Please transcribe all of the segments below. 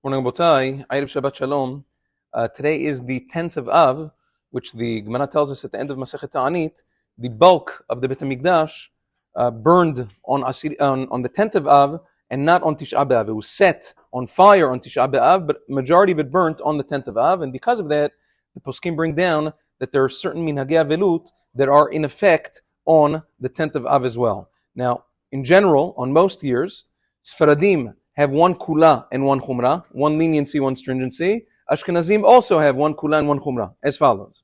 Morning, Botai. Erev Shabbat Shalom. Today is the 10th of Av, which the Gemara tells us at the end of Masechet Ta'anit, the bulk of the Beit HaMikdash burned on the 10th of Av and not on Tisha B'Av. It was set on fire on Tisha B'Av, but majority of it burnt on the 10th of Av, and because of that, the poskim bring down that there are certain minhagei avelut that are in effect on the 10th of Av as well. Now, in general, on most years, Sfaradim have one kula and one chumrah, one leniency, one stringency. Ashkenazim also have one kula and one chumrah, as follows.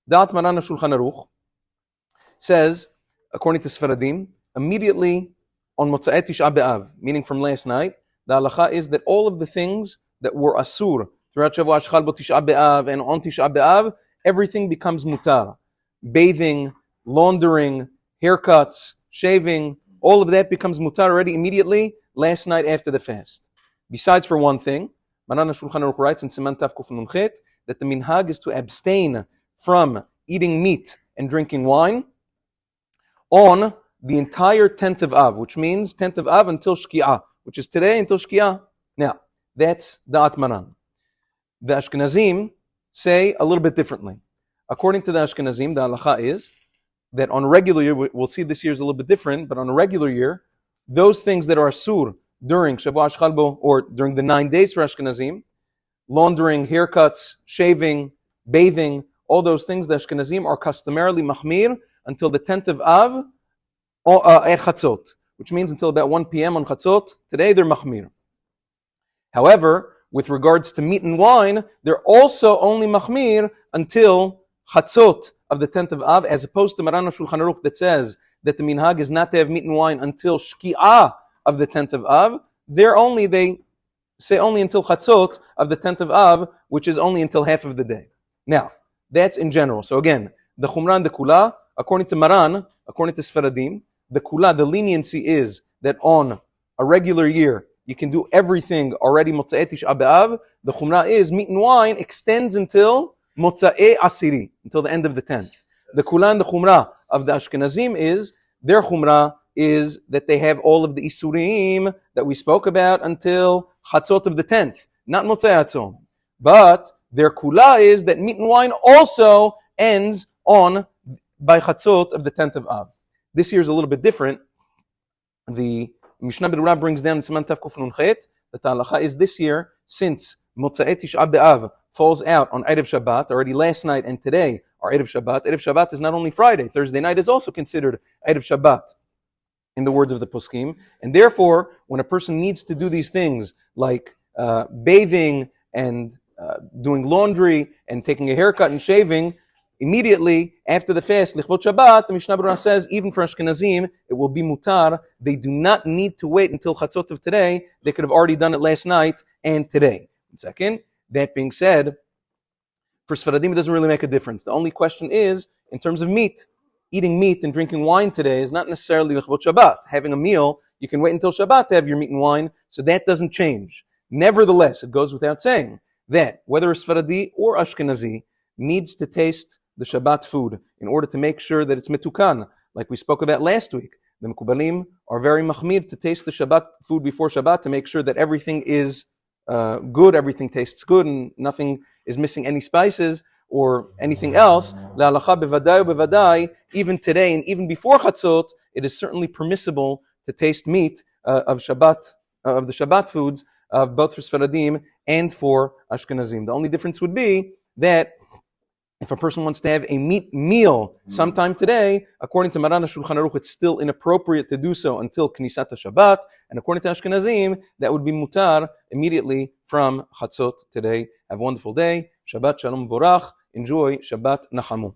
Da'at Maran HaShulchan Aruch says, according to Sfaradim, immediately on Motzei Tisha B'Av, meaning from last night, the halacha is that all of the things that were asur throughout Shavua Ashchal Bo Tisha B'Av and on Tisha B'Av, everything becomes mutar. Bathing, laundering, haircuts, shaving, all of that becomes mutar already immediately last night after the fast. Besides for one thing, Maran HaShulchan Aruch writes in Siman Tav Kuf Nun Chet that the minhag is to abstain from eating meat and drinking wine on the entire 10th of Av, which means 10th of Av until Shki'ah, which is today until Shki'ah. Now, that's Da'at Maran. The Ashkenazim say a little bit differently. According to the Ashkenazim, the halacha is that on a regular year, we'll see this year is a little bit different, but on a regular year, those things that are asur during Shavua Ashchal Bo, or during the 9 days for Ashkenazim, laundering, haircuts, shaving, bathing, all those things, the Ashkenazim are customarily mahmir until the 10th of Av at Chatzot, which means until about 1 p.m. on Chatzot. Today they're mahmir. However, with regards to meat and wine, they're also only mahmir until Chatzot of the 10th of Av, as opposed to Maran HaShulchan Aruch that says that the minhag is not to have meat and wine until Shki'ah of the 10th of Av. They say only until Chatzot of the 10th of Av, which is only until half of the day. Now, that's in general. So again, the Chumrah and the Kula, according to Maran, according to Sfaradim, the Kula, the leniency is that on a regular year, you can do everything already Motzei Tisha B'Av. The Chumrah is meat and wine extends until Motzei Asiri, until the end of the 10th. The Kula and the Chumrah of the Ashkenazim is, their Chumrah is that they have all of the Isurim that we spoke about until Chatzot of the 10th, not Motzei Hatzom. But their Kula is that meat and wine also ends by Chatzot of the 10th of Av. This year is a little bit different. The Mishnah Berurah brings down in Siman Tav Kuf Nun Chet that the halacha is this year, since Motzei Tisha B'Av falls out on Erev Shabbat, already last night and today are Erev Shabbat. Erev Shabbat is not only Friday, Thursday night is also considered Erev Shabbat, in the words of the poskim. And therefore, when a person needs to do these things like bathing and doing laundry and taking a haircut and shaving, immediately after the fast, Lichvot Shabbat, the Mishnah Berurah says, even for Ashkenazim, it will be mutar. They do not need to wait until Chatzot of today. They could have already done it last night and today. Second, that being said, for Sfaradim, it doesn't really make a difference. The only question is, in terms of meat, eating meat and drinking wine today is not necessarily Lichvot Shabbat. Having a meal, you can wait until Shabbat to have your meat and wine, so that doesn't change. Nevertheless, it goes without saying that whether a Sfaradi or Ashkenazi needs to taste the Shabbat food in order to make sure that it's metukan, like we spoke about last week. The Mekubalim are very mahmir to taste the Shabbat food before Shabbat to make sure that everything is good, everything tastes good, and nothing is missing any spices or anything else. La'alacha bevadai bevadai, even today and even before Chatzot, it is certainly permissible to taste meat of Shabbat, of the Shabbat foods, both for Sfaradim and for Ashkenazim. The only difference would be that if a person wants to have a meat meal sometime today, according to Maran HaShulchan Aruch, it's still inappropriate to do so until Knisat HaShabbat, and according to Ashkenazim, that would be mutar immediately from Chatzot today. Have a wonderful day. Shabbat Shalom Vorach. Enjoy Shabbat Nachamu.